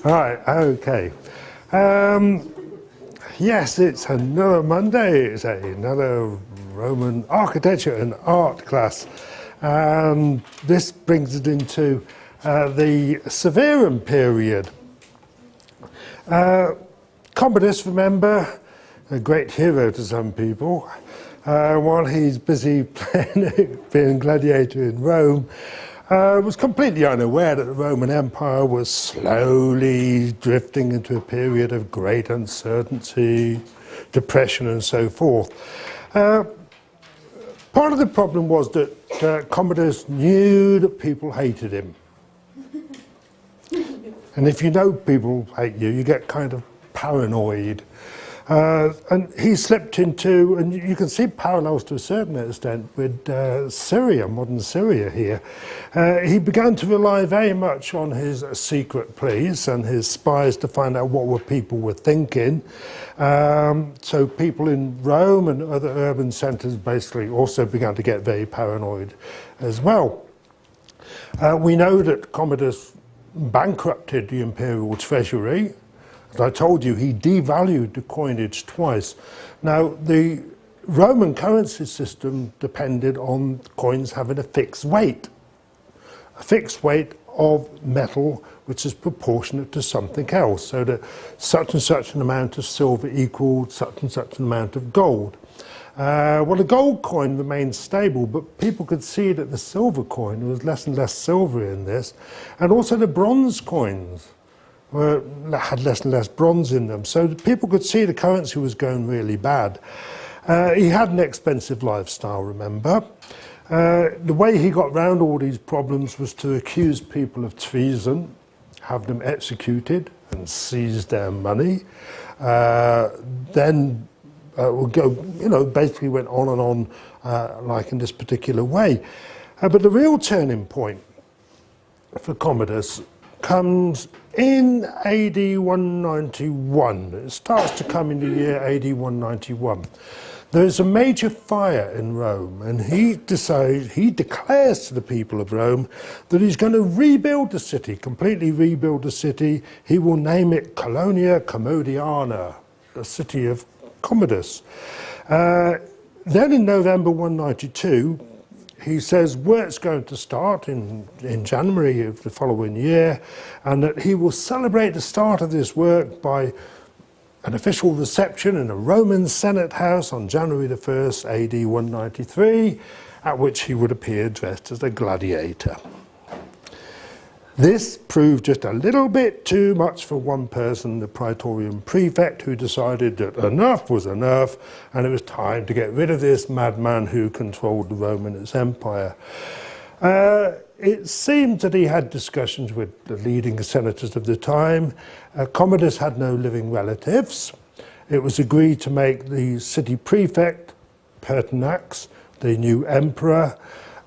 Right, okay. Yes, it's another Monday. It's another Roman architecture and art class. This brings it into the Severan period. Commodus, remember, a great hero to some people, while he's busy being gladiator in Rome, was completely unaware that the Roman Empire was slowly drifting into a period of great uncertainty, depression and so forth. Part of the problem was that Commodus knew that people hated him. And if you know people hate you, you get kind of paranoid. And he slipped into, and you can see parallels to a certain extent with Syria, modern Syria here. He began to rely very much on his secret police and his spies to find out what people were thinking. So people in Rome and other urban centres basically also began to get very paranoid as well. We know that Commodus bankrupted the imperial treasury. As I told you, he devalued the coinage twice. Now, the Roman currency system depended on coins having a fixed weight of metal which is proportionate to something else, so that such and such an amount of silver equaled such and such an amount of gold. Well, the gold coin remained stable, but people could see that the silver coin, there was less and less silver in this, and also the bronze coins had less and less bronze in them, so people could see the currency was going really bad. He had an expensive lifestyle, remember. The way he got round all these problems was to accuse people of treason, have them executed and seize their money. Then would go, basically went on and on like in this particular way. But the real turning point for Commodus comes in AD 191. It starts to come in the year AD 191. There is a major fire in Rome, and he declares to the people of Rome that he's going to rebuild the city, completely rebuild the city. He will name it Colonia Commodiana, the city of Commodus. Then in November 192, he says work's going to start in January of the following year, and that he will celebrate the start of this work by an official reception in a Roman Senate house on January the 1st, AD 193, at which he would appear dressed as a gladiator. This proved just a little bit too much for one person, the Praetorian prefect, who decided that enough was enough and it was time to get rid of this madman who controlled the Roman Empire. It seemed that he had discussions with the leading senators of the time. Commodus had no living relatives. It was agreed to make the city prefect, Pertinax, the new emperor.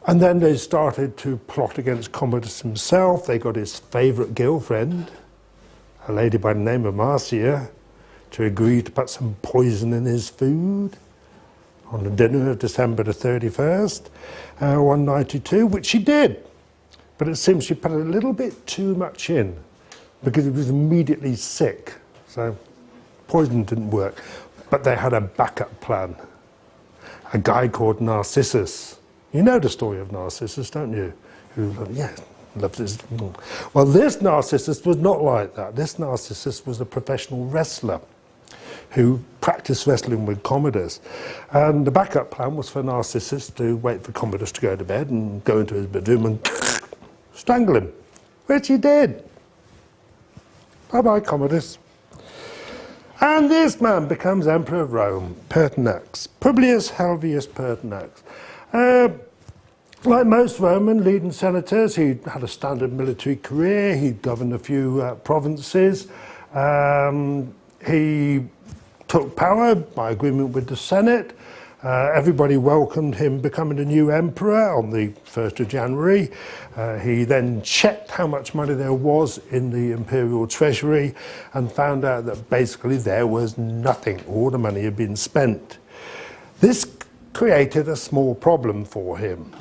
And then they started to plot against Commodus himself. They got his favourite girlfriend, a lady by the name of Marcia, to agree to put some poison in his food on the dinner of December the 31st, 192, which she did. But it seems she put a little bit too much in because he was immediately sick. So poison didn't work. But they had a backup plan. A guy called Narcissus. You know the story of Narcissus, don't you? Who, loves his... Well, this Narcissus was not like that. This Narcissus was a professional wrestler who practiced wrestling with Commodus. And the backup plan was for Narcissus to wait for Commodus to go to bed and go into his bedroom and strangle him, which he did. Bye-bye, Commodus. And this man becomes Emperor of Rome, Pertinax, Publius Helvius Pertinax. Like most Roman leading senators, he had a standard military career. He governed a few provinces. He took power by agreement with the Senate. Everybody welcomed him becoming the new emperor on the 1st of January. He then checked how much money there was in the imperial treasury and found out that basically there was nothing. All the money had been spent. This created a small problem for him.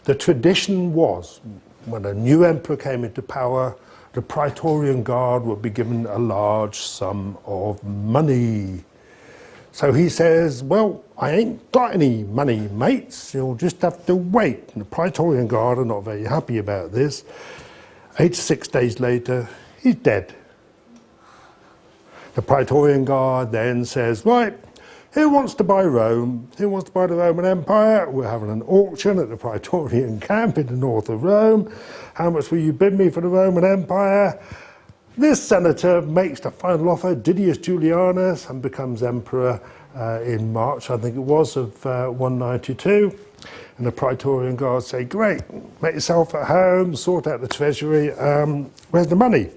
The tradition was, when a new emperor came into power, the Praetorian Guard would be given a large sum of money. So he says, well, I ain't got any money, mates. You'll just have to wait. And the Praetorian Guard are not very happy about this. 86 days later, he's dead. The Praetorian Guard then says, right, who wants to buy Rome? Who wants to buy the Roman Empire? We're having an auction at the Praetorian camp in the north of Rome. How much will you bid me for the Roman Empire? This senator makes the final offer, Didius Julianus, and becomes emperor in March, I think it was, of 192. And the Praetorian Guard say, great, make yourself at home, sort out the treasury, where's the money?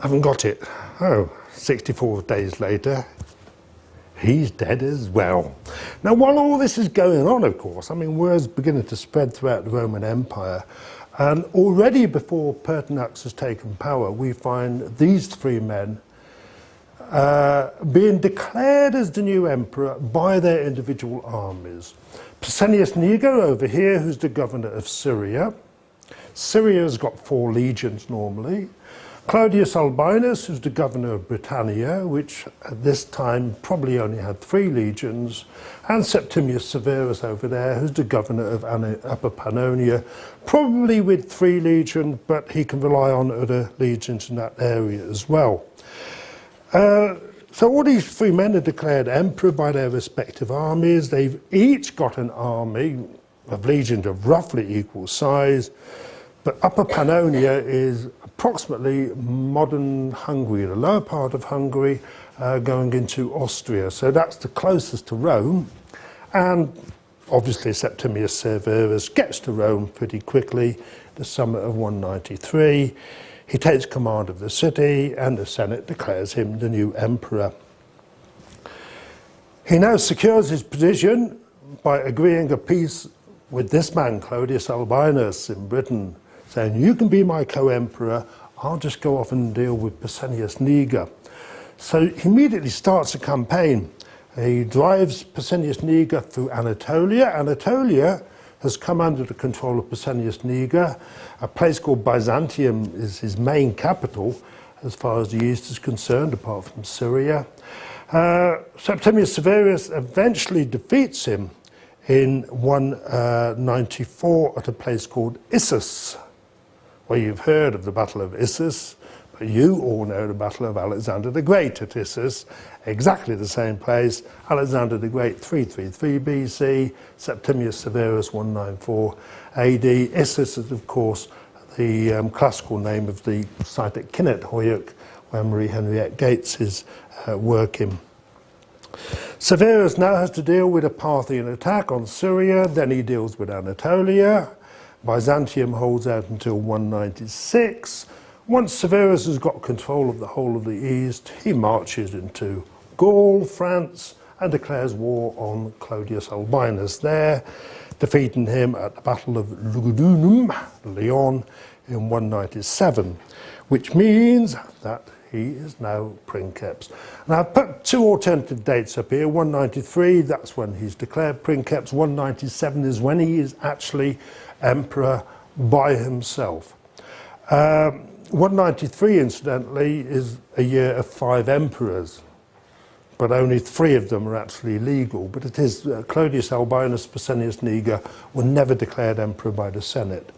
Haven't got it. Oh, 64 days later, he's dead as well. Now, while all this is going on, of course, I mean, word's beginning to spread throughout the Roman Empire, and already before Pertinax has taken power, we find these three men being declared as the new emperor by their individual armies. Pescennius Niger over here, who's the governor of Syria. Syria's got 4 legions normally. Claudius Albinus, who's the governor of Britannia, which at this time probably only had 3 legions, and Septimius Severus over there, who's the governor of Upper Pannonia, probably with 3 legions, but he can rely on other legions in that area as well. So all these 3 men are declared emperor by their respective armies. They've each got an army of legions of roughly equal size, but Upper Pannonia is approximately modern Hungary, the lower part of Hungary, going into Austria. So that's the closest to Rome. And obviously Septimius Severus gets to Rome pretty quickly, the summer of 193. He takes command of the city, and the Senate declares him the new emperor. He now secures his position by agreeing a peace with this man, Claudius Albinus, in Britain, saying, you can be my co-emperor, I'll just go off and deal with Pescennius Niger. So he immediately starts a campaign. He drives Pescennius Niger through Anatolia. Anatolia has come under the control of Pescennius Niger. A place called Byzantium is his main capital, as far as the east is concerned, apart from Syria. Septimius Severus eventually defeats him in 194 at a place called Issus. Well, you've heard of the Battle of Issus, but you all know the Battle of Alexander the Great at Issus, exactly the same place. Alexander the Great, 333 BC, Septimius Severus, 194 AD. Issus is, of course, the classical name of the site at Kinnet-Hoyuk, where Marie Henriette Gates is working. Severus now has to deal with a Parthian attack on Syria, then he deals with Anatolia. Byzantium holds out until 196. Once Severus has got control of the whole of the east, he marches into Gaul, France, and declares war on Claudius Albinus there, defeating him at the Battle of Lugudunum, Lyon, in 197, which means that he is now princeps. And I've put 2 alternative dates up here. 193, that's when he's declared princeps. 197 is when he is actually emperor by himself. 193, incidentally, is a year of 5 emperors, but only 3 of them are actually legal. But it is Claudius Albinus, Pescennius Niger were never declared emperor by the Senate.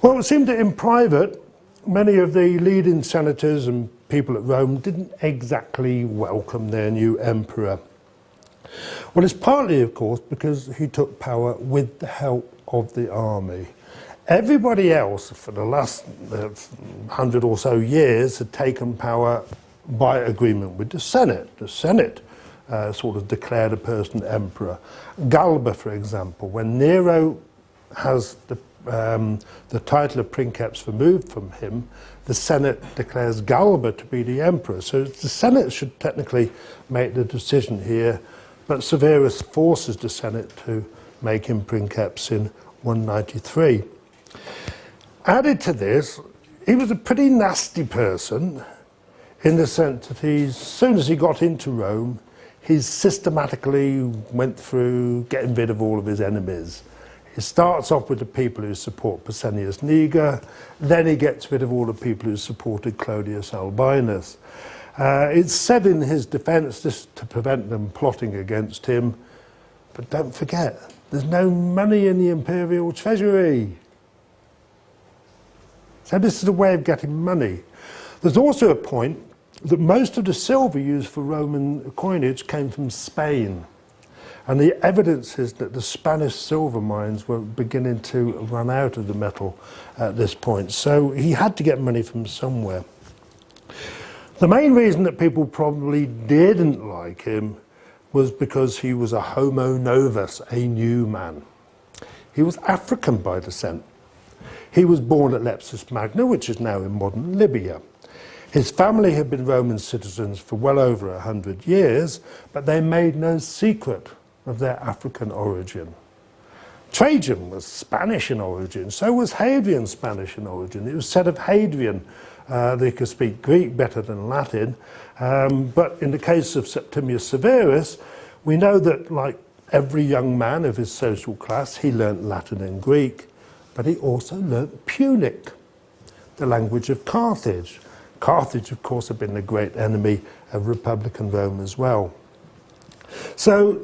Well, it seemed that in private, many of the leading senators and people at Rome didn't exactly welcome their new emperor. Well, it's partly, of course, because he took power with the help of the army. Everybody else, for the last 100 or so years, had taken power by agreement with the Senate. The Senate sort of declared a person emperor. Galba, for example, when Nero has the title of princeps removed from him, the Senate declares Galba to be the emperor. So the Senate should technically make the decision here, but Severus forces the Senate to make him princeps in 193. Added to this, he was a pretty nasty person in the sense that as soon as he got into Rome, he systematically went through getting rid of all of his enemies. He starts off with the people who support Pescennius Niger, then he gets rid of all the people who supported Clodius Albinus. It's said in his defence just to prevent them plotting against him, but don't forget, there's no money in the imperial treasury. So this is a way of getting money. There's also a point that most of the silver used for Roman coinage came from Spain. And the evidence is that the Spanish silver mines were beginning to run out of the metal at this point. So he had to get money from somewhere. The main reason that people probably didn't like him was because he was a homo novus, a new man. He was African by descent. He was born at Lepsus Magna, which is now in modern Libya. His family had been Roman citizens for well over 100 years, but they made no secret of their African origin. Trajan was Spanish in origin, so was Hadrian Spanish in origin. It was said of Hadrian they could speak Greek better than Latin, but in the case of Septimius Severus, we know that like every young man of his social class, he learnt Latin and Greek, but he also learnt Punic, the language of Carthage. Carthage, of course, had been the great enemy of Republican Rome as well. So,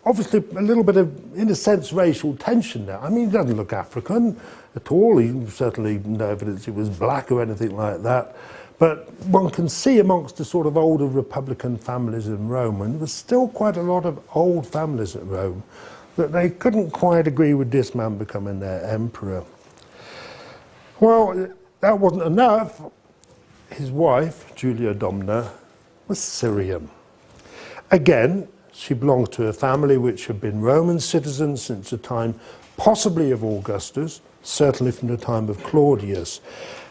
obviously, a little bit of, in a sense, racial tension there. I mean, he doesn't look African at all. He certainly no evidence he was black or anything like that. But one can see amongst the sort of older Republican families in Rome, and there was still quite a lot of old families at Rome, that they couldn't quite agree with this man becoming their emperor. Well, that wasn't enough. His wife, Julia Domna, was Syrian. Again, she belonged to a family which had been Roman citizens since the time possibly of Augustus, certainly from the time of Claudius.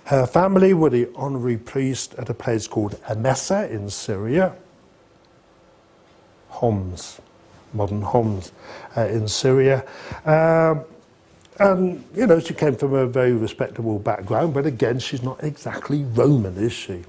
Her family were the honorary priest at a place called Emesa in Syria. Homs, modern Homs in Syria. And, you know, she came from a very respectable background, but again, she's not exactly Roman, is she?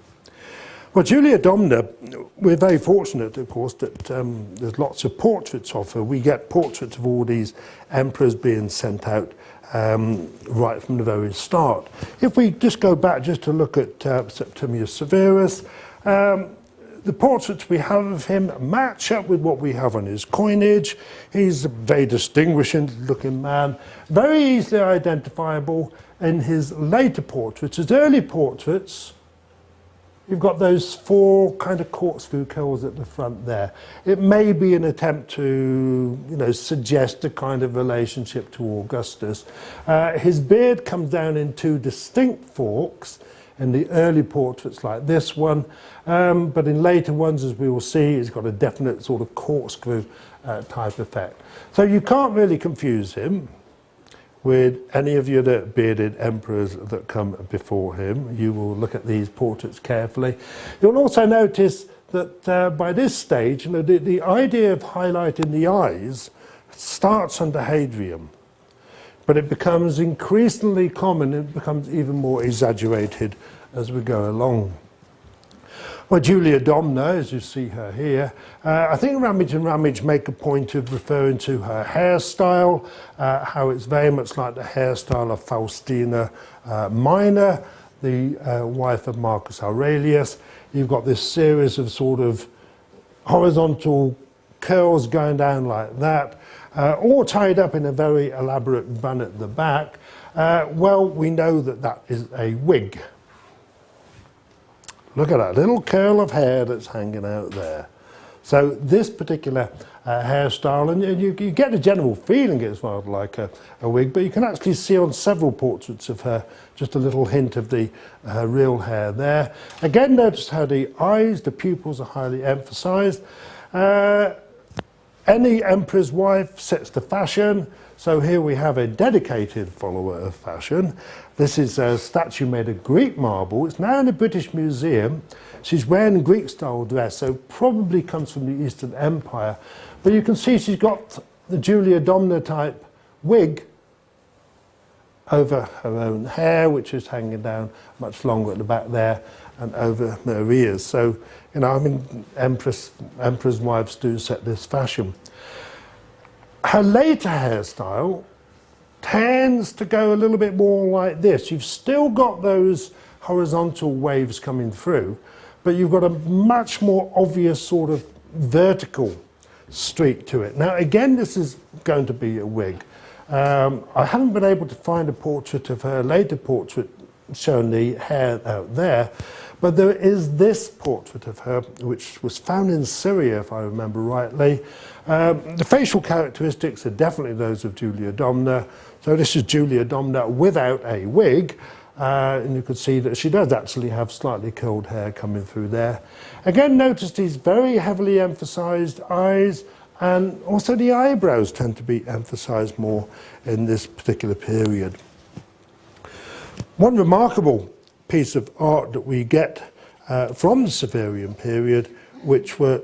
Well, Julia Domna, we're very fortunate, of course, that there's lots of portraits of her. We get portraits of all these emperors being sent out right from the very start. If we just go back just to look at Septimius Severus, the portraits we have of him match up with what we have on his coinage. He's a very distinguishing looking man, very easily identifiable in his later portraits. His early portraits, you've got those four kind of corkscrew curls at the front there. It may be an attempt to, you know, suggest a kind of relationship to Augustus. His beard comes down in two distinct forks in the early portraits like this one, but in later ones, as we will see, it's got a definite sort of corkscrew type effect. So you can't really confuse him with any of the other bearded emperors that come before him. You will look at these portraits carefully. You'll also notice that by this stage, you know, the idea of highlighting the eyes starts under Hadrian, but it becomes increasingly common, it becomes even more exaggerated as we go along. Well, Julia Domna, as you see her here, I think Ramage and Ramage make a point of referring to her hairstyle, how it's very much like the hairstyle of Faustina Minor, the wife of Marcus Aurelius. You've got this series of sort of horizontal curls going down like that, all tied up in a very elaborate bun at the back. Well, we know that that is a wig. Look at that little curl of hair that's hanging out there. So this particular hairstyle, and you get a general feeling it's rather like a wig, but you can actually see on several portraits of her just a little hint of the real hair there. Again, notice how the eyes, the pupils are highly emphasized. Any emperor's wife sets the fashion. So here we have a dedicated follower of fashion. This is a statue made of Greek marble. It's now in the British Museum. She's wearing a Greek-style dress, so probably comes from the Eastern Empire. But you can see she's got the Julia Domna type wig over her own hair, which is hanging down much longer at the back there, and over her ears. So, you know, I mean, emperors' wives do set this fashion. Her later hairstyle tends to go a little bit more like this. You've still got those horizontal waves coming through, but you've got a much more obvious sort of vertical streak to it. Now again, this is going to be a wig. I haven't been able to find a portrait of her later portrait showing the hair out there, but there is this portrait of her which was found in Syria, if I remember rightly. The facial characteristics are definitely those of Julia Domna. So this is Julia Domna without a wig, and you can see that she does actually have slightly curled hair coming through there. Again, notice these very heavily emphasized eyes, and also the eyebrows tend to be emphasized more in this particular period. One remarkable piece of art that we get from the Severian period, which was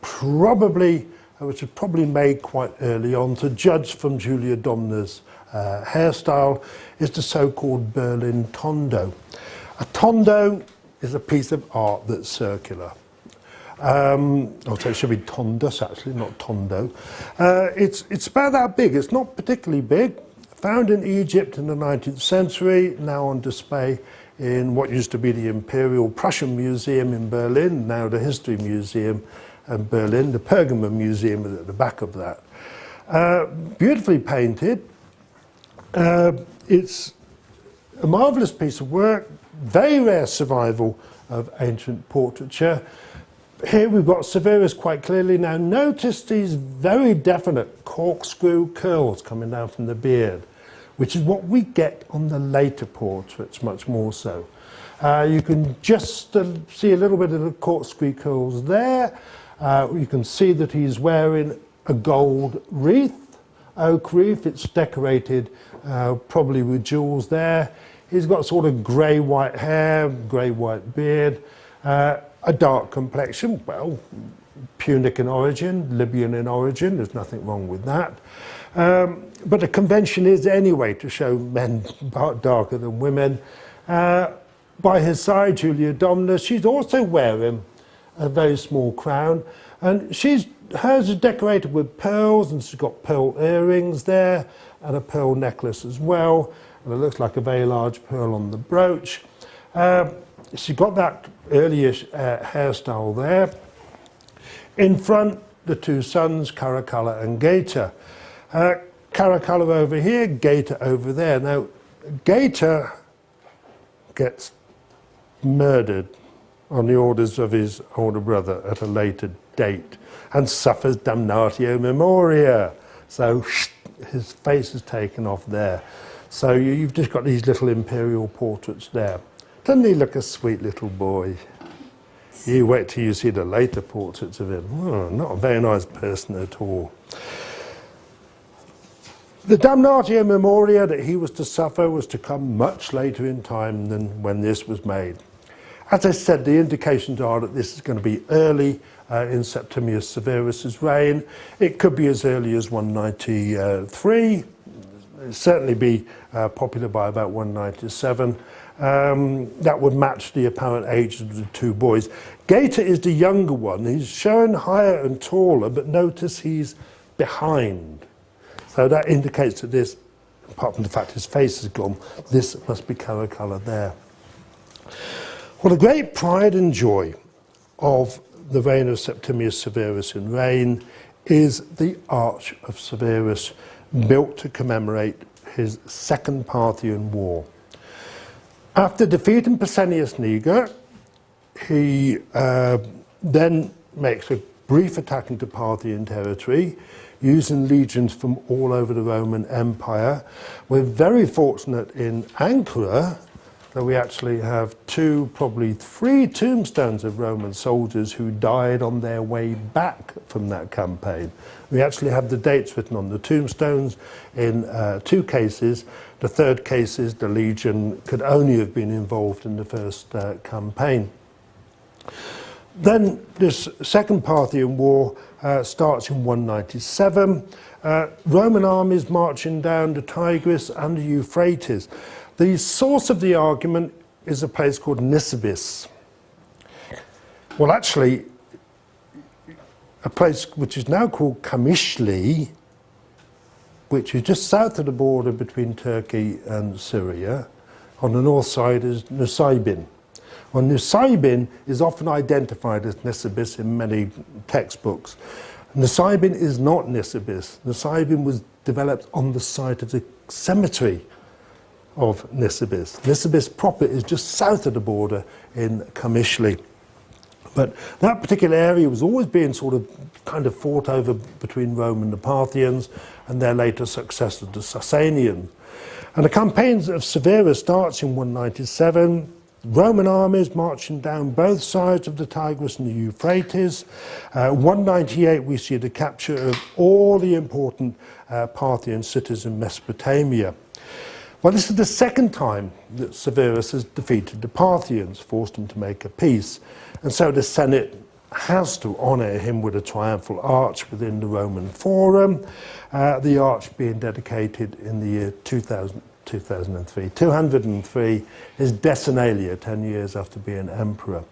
probably made quite early on, to judge from Julia Domna's hairstyle, is the so-called Berlin tondo. A tondo is a piece of art that's circular. So it should be tondus, actually, not tondo. It's about that big. It's not particularly big. Found in Egypt in the 19th century, now on display in what used to be the Imperial Prussian Museum in Berlin, now the History Museum in Berlin. The Pergamon Museum is at the back of that. Beautifully painted. It's a marvellous piece of work, very rare survival of ancient portraiture. Here we've got Severus quite clearly. Now notice these very definite corkscrew curls coming down from the beard, which is what we get on the later portraits, much more so. You can just see a little bit of the corkscrew curls there. You can see that he's wearing a gold wreath, oak wreath. It's decorated probably with jewels there. He's got sort of grey-white hair, grey-white beard, a dark complexion, well, Punic in origin, Libyan in origin, there's nothing wrong with that. But the convention is anyway to show men darker than women. By his side, Julia Domna, she's also wearing a very small crown, and hers is decorated with pearls, and she's got pearl earrings there, and a pearl necklace as well, and it looks like a very large pearl on the brooch. She's got that early-ish hairstyle there. In front, the two sons, Caracalla and Gaeta. Caracalla over here, Gaeta over there. Now, Gaeta gets murdered on the orders of his older brother at a later date and suffers damnatio memoria. So his face is taken off there. So you've just got these little imperial portraits there. Doesn't he look a sweet little boy? You wait till you see the later portraits of him. Oh, not a very nice person at all. The damnatio memoria that he was to suffer was to come much later in time than when this was made. As I said, the indications are that this is going to be early in Septimius Severus's reign. It could be as early as 193. It'll certainly be popular by about 197. That would match the apparent ages of the two boys. Gaeta is the younger one. He's shown higher and taller, but notice he's behind. So that indicates that this, apart from the fact his face is gone, this must be Caracalla there. Well, the great pride and joy of the reign of Septimius Severus in reign is the Arch of Severus, built to commemorate his Second Parthian War. After defeating Pescennius Niger, he then makes a brief attack into Parthian territory, using legions from all over the Roman Empire. We're very fortunate in Ankara that we actually have probably three tombstones of Roman soldiers who died on their way back from that campaign. We actually have the dates written on the tombstones in two cases. The third case is the legion could only have been involved in the first campaign. Then this Second Parthian War starts in 197. Roman armies marching down the Tigris and the Euphrates. The source of the argument is a place called Nisibis. Well, actually, a place which is now called Kamishli which is just south of the border between Turkey and Syria. On the north side is Nusaybin. Well, Nusaybin is often identified as Nisibis in many textbooks. Nusaybin is not Nisibis. Nusaybin was developed on the site of the cemetery of Nisibis. Nisibis proper is just south of the border in Kamishli. But that particular area was always being sort of kind of fought over between Rome and the Parthians and their later successors, the Sasanians. And the campaigns of Severus starts in 197. Roman armies marching down both sides of the Tigris and the Euphrates. 198 we see the capture of all the important Parthian cities in Mesopotamia. Well, this is the second time that Severus has defeated the Parthians, forced them to make a peace. And so the Senate has to honour him with a triumphal arch within the Roman Forum, the arch being dedicated in the year 2003. 203 is Decimalia, 10 years after being emperor.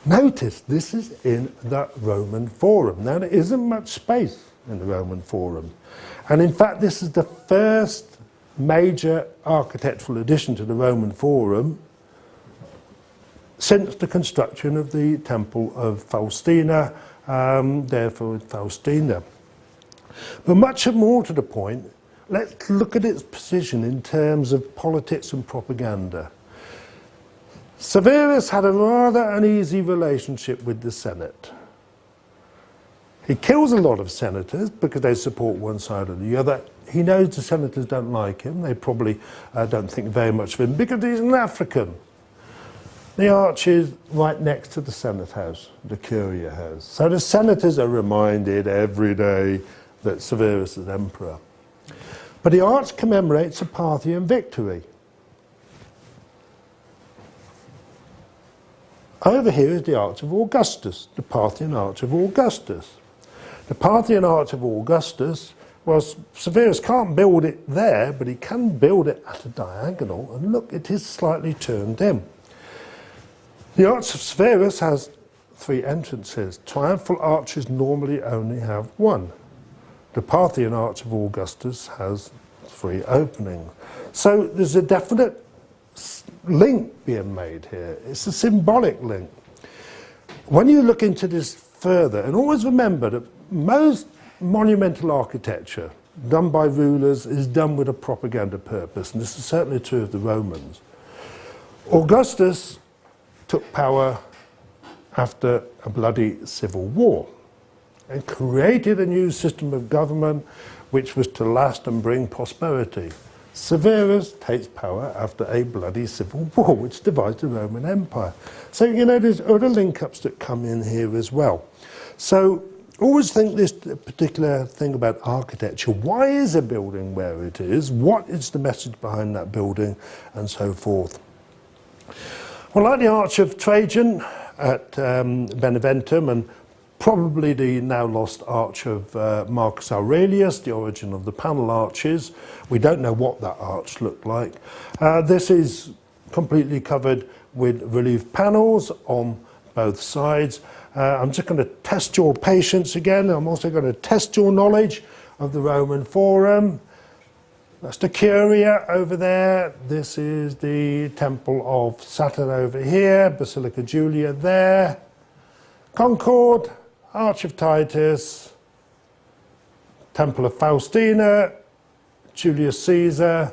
Notice this is in the Roman Forum. Now, there isn't much space in the Roman Forum. And in fact, this is the first major architectural addition to the Roman Forum since the construction of the Temple of Faustina, therefore Faustina. But much more to the point, let's look at its position in terms of politics and propaganda. Severus had a rather uneasy relationship with the Senate. He kills a lot of senators because they support one side or the other. He knows the senators don't like him. They probably don't think very much of him because he's an African. The arch is right next to the Senate House, the Curia House. So the senators are reminded every day that Severus is emperor. But the arch commemorates a Parthian victory. Over here is the Arch of Augustus, the Parthian Arch of Augustus. The Parthian Arch of Augustus was, Severus can't build it there, but he can build it at a diagonal, and look, it is slightly turned in. The Arch of Severus has 3 entrances. Triumphal arches normally only have 1. The Parthian Arch of Augustus has 3 openings. So there's a definite link being made here. It's a symbolic link. When you look into this further, and always remember that most monumental architecture done by rulers is done with a propaganda purpose, and this is certainly true of the Romans. Augustus took power after a bloody civil war and created a new system of government which was to last and bring prosperity. Severus takes power after a bloody civil war which divides the Roman Empire. So, you know, there's other link-ups that come in here as well. So always think this particular thing about architecture. Why is a building where it is? What is the message behind that building? And so forth. Well, like the Arch of Trajan at Beneventum, and probably the now lost Arch of Marcus Aurelius, the origin of the panel arches. We don't know what that arch looked like. This is completely covered with relief panels on both sides. I'm just going to test your patience again. I'm also going to test your knowledge of the Roman Forum. That's the Curia over there. This is the Temple of Saturn over here. Basilica Julia there. Concord, Arch of Titus, Temple of Faustina, Julius Caesar,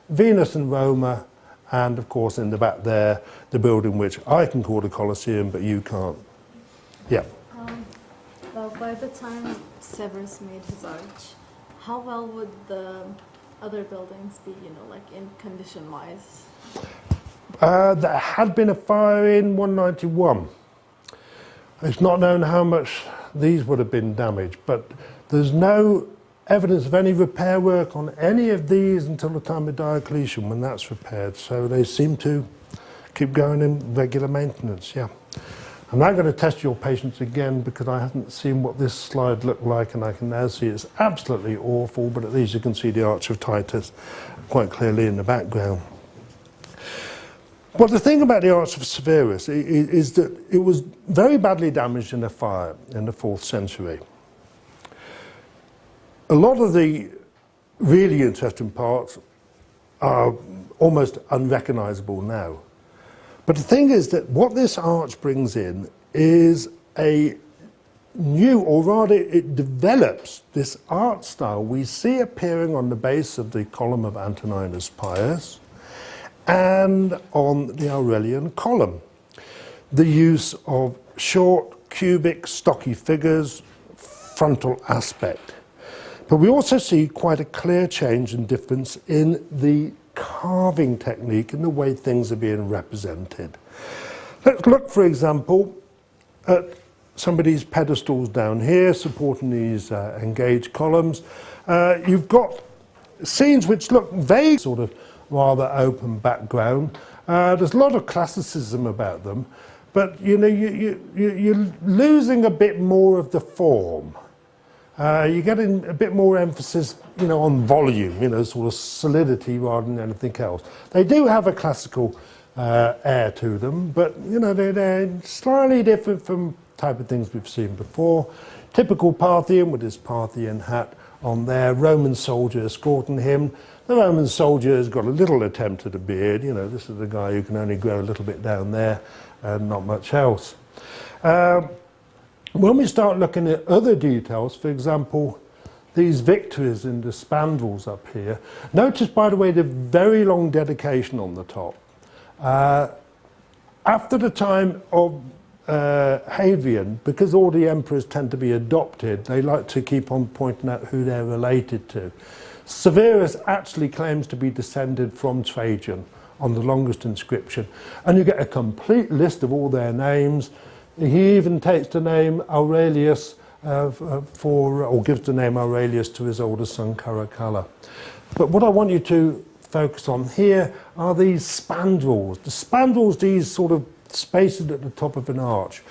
Venus and Roma, and of course in the back there, the building which I can call the Colosseum, but you can't. Yeah. Well, by the time Severus made his arch, how well would the other buildings be, you know, like in condition-wise? There had been a fire in 191. It's not known how much these would have been damaged, but there's no evidence of any repair work on any of these until the time of Diocletian, when that's repaired. So they seem to keep going in regular maintenance, yeah. I'm now going to test your patience again because I haven't seen what this slide looked like, and I can now see it's absolutely awful, but at least you can see the Arch of Titus quite clearly in the background. Well, the thing about the Arch of Severus is that it was very badly damaged in a fire in the 4th century. A lot of the really interesting parts are almost unrecognizable now. But the thing is that what this arch brings in is a new, or rather it develops this art style we see appearing on the base of the column of Antoninus Pius and on the Aurelian column. The use of short, cubic, stocky figures, frontal aspect. But we also see quite a clear change and difference in the carving technique and the way things are being represented. Let's look, for example, at some of these pedestals down here supporting these engaged columns. You've got scenes which look vague, sort of rather open background. There's a lot of classicism about them, but you know, you're losing a bit more of the form. You're getting a bit more emphasis, you know, on volume, you know, sort of solidity rather than anything else. They do have a classical air to them, but you know, they're slightly different from type of things we've seen before. Typical Parthian with his Parthian hat on there, Roman soldier escorting him. The Roman soldier has got a little attempt at a beard. You know, this is the guy who can only grow a little bit down there and not much else. When we start looking at other details, for example, these victories in the spandrels up here, notice, by the way, the very long dedication on the top. After the time of Hadrian, because all the emperors tend to be adopted, they like to keep on pointing out who they're related to. Severus actually claims to be descended from Trajan on the longest inscription, and you get a complete list of all their names. He even takes the name Aurelius or gives the name Aurelius to his older son Caracalla. But what I want you to focus on here are these spandrels. The spandrels, these sort of spaces at the top of an arch.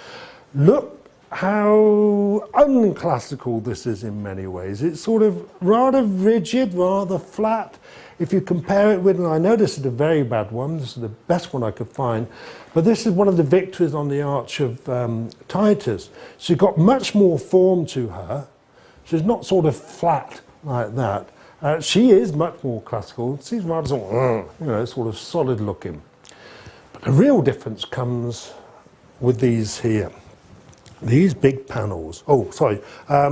Look how unclassical this is in many ways. It's sort of rather rigid, rather flat. If you compare it with, and I know this is a very bad one, this is the best one I could find, but this is one of the victories on the Arch of Titus. She's got much more form to her. She's not sort of flat like that. She is much more classical. She's rather sort of, you know, sort of solid looking. But the real difference comes with these here. These big panels. Oh, sorry. I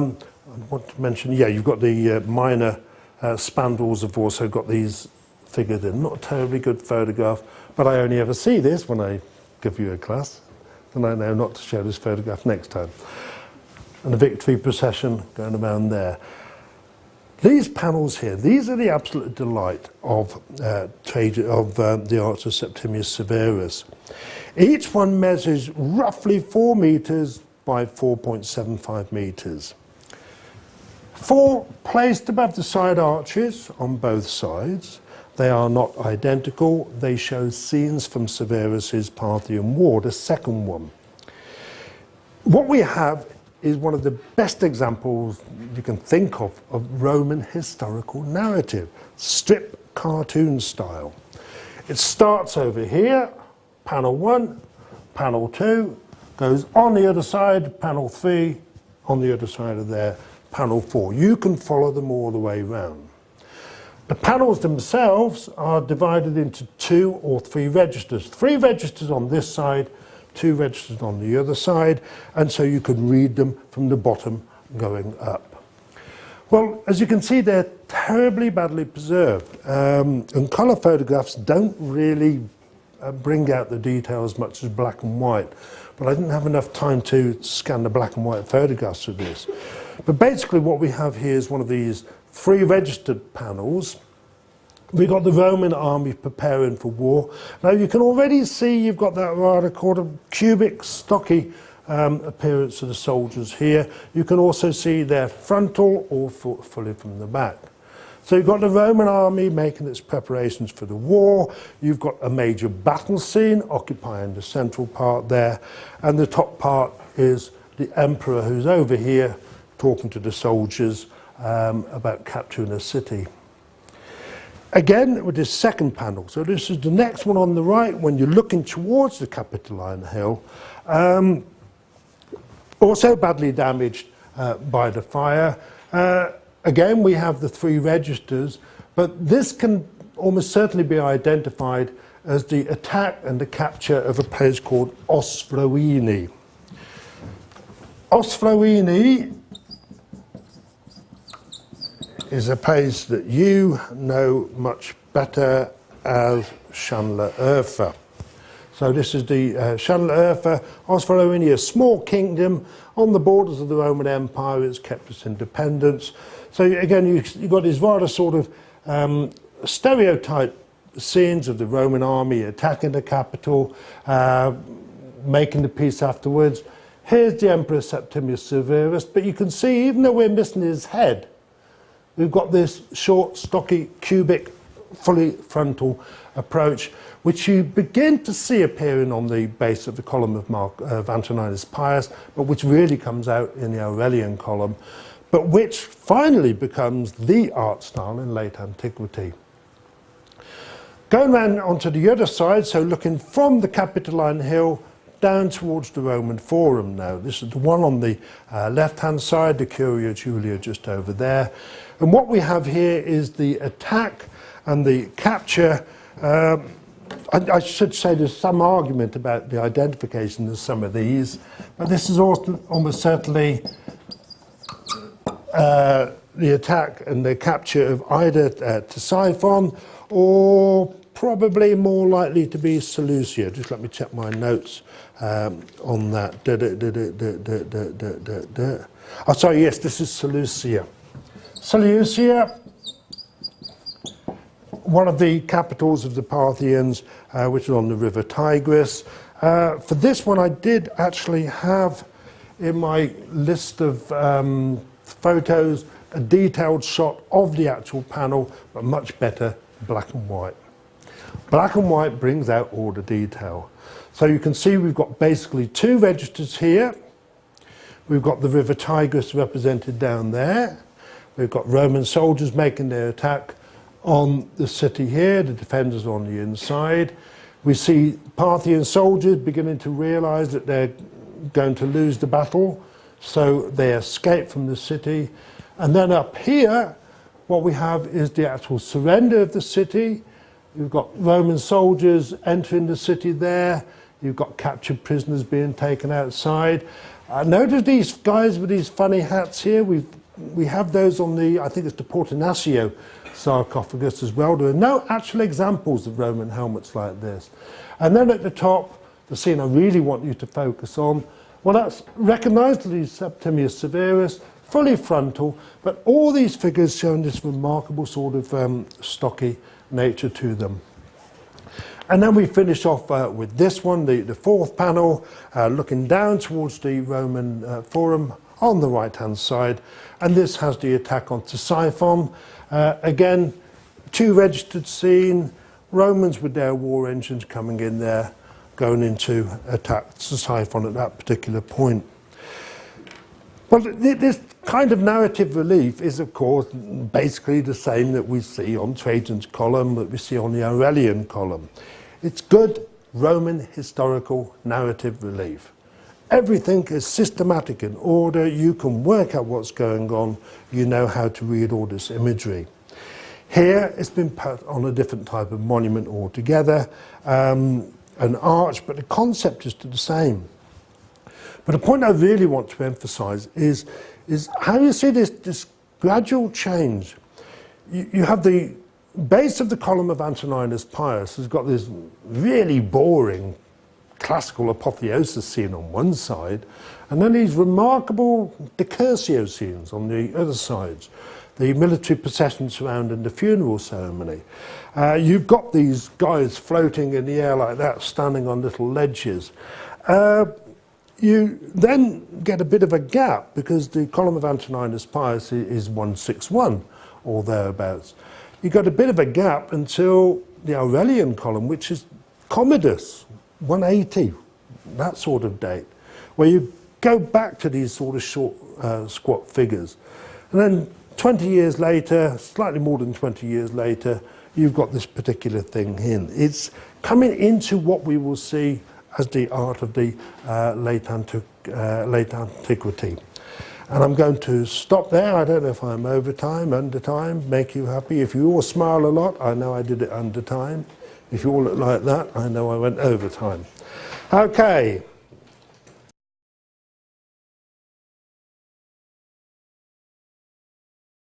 want to mention, yeah, you've got the minor spandrels have also got these figured in. Not a terribly good photograph, but I only ever see this when I give you a class, and I know not to show this photograph next time. And the victory procession going around there. These panels here, these are the absolute delight of the Arch of Septimius Severus. Each one measures roughly 4 meters by 4.75 meters. 4 placed above the side arches on both sides. They are not identical. They show scenes from Severus's Parthian War, the second one. What we have is one of the best examples you can think of Roman historical narrative, strip cartoon style. It starts over here, panel 1, panel 2, goes on the other side, panel 3, on the other side of there, panel 4. You can follow them all the way round. The panels themselves are divided into 2 or 3 registers. 3 registers on this side, 2 registers on the other side, and so you can read them from the bottom going up. Well, as you can see, they're terribly badly preserved, and colour photographs don't really bring out the detail as much as black and white, but I didn't have enough time to scan the black and white photographs of this. But basically what we have here is one of these 3 registered panels. We've got the Roman army preparing for war. Now you can already see you've got that rather sort of cubic, stocky appearance of the soldiers here. You can also see their frontal or fully from the back. So you've got the Roman army making its preparations for the war. You've got a major battle scene occupying the central part there. And the top part is the emperor who's over here talking to the soldiers about capturing a city. Again, with this second panel, so this is the next one on the right when you're looking towards the Capitoline Hill, also badly damaged by the fire. again, we have the 3 registers, but this can almost certainly be identified as the attack and the capture of a place called Osfroini. Osfroini is a place that you know much better as Llanllyrfa. So this is the Llanllyrfa. Osfroini, a small kingdom on the borders of the Roman Empire. It's kept its independence. So again, you've got these rather sort of stereotype scenes of the Roman army attacking the capital, making the peace afterwards. Here's the Emperor Septimius Severus, but you can see, even though we're missing his head, we've got this short, stocky, cubic, fully frontal approach, which you begin to see appearing on the base of the column of Antoninus Pius, but which really comes out in the Aurelian column, but which finally becomes the art style in late antiquity. Going round onto the other side, so looking from the Capitoline Hill down towards the Roman Forum now. This is the one on the left-hand side, the Curia Julia just over there. And what we have here is the attack and the capture. I should say there's some argument about the identification of some of these, but this is also almost certainly the attack and the capture of either Ctesiphon or probably more likely to be Seleucia. Just let me check my notes on that. Oh, sorry, yes, this is Seleucia. Seleucia, one of the capitals of the Parthians, which is on the river Tigris. For this one, I did actually have in my list of photos a detailed shot of the actual panel, but much better black and white. Black and white brings out all the detail. So you can see we've got basically 2 registers here. We've got the river Tigris represented down there. We've got Roman soldiers making their attack on the city here, the defenders on the inside. We see Parthian soldiers beginning to realize that they're going to lose the battle, so they escape from the city. And then up here, what we have is the actual surrender of the city. You've got Roman soldiers entering the city there. You've got captured prisoners being taken outside. Notice these guys with these funny hats here. We have those on the, I think it's the Portinaccio sarcophagus as well. There are no actual examples of Roman helmets like this. And then at the top, the scene I really want you to focus on, well, that's recognizably Septimius Severus, fully frontal, but all these figures showing this remarkable sort of stocky nature to them. And then we finish off with this one, the 4th panel, looking down towards the Roman Forum on the right-hand side. And this has the attack on Ctesiphon. Again, 2 registered scene, Romans with their war engines coming in there, going into attack Ctesiphon at that particular point. Well, this kind of narrative relief is, of course, basically the same that we see on Trajan's column, that we see on the Aurelian column. It's good Roman historical narrative relief. Everything is systematic in order. You can work out what's going on. You know how to read all this imagery. Here, it's been put on a different type of monument altogether, an arch, but the concept is the same. But the point I really want to emphasize is how you see this gradual change. You have the base of the column of Antoninus Pius has got this really boring classical apotheosis scene on one side, and then these remarkable decursio scenes on the other sides, the military procession surrounding the funeral ceremony. You've got these guys floating in the air like that, standing on little ledges. You then get a bit of a gap because the column of Antoninus Pius is 161 or thereabouts. You got a bit of a gap until the Aurelian column, which is Commodus, 180, that sort of date, where you go back to these sort of short, squat figures. And then 20 years later, slightly more than 20 years later, you've got this particular thing in. It's coming into what we will see as the art of the late antiquity. And I'm going to stop there. I don't know if I'm over time, under time, make you happy. If you all smile a lot, I know I did it under time. If you all look like that, I know I went over time. Okay.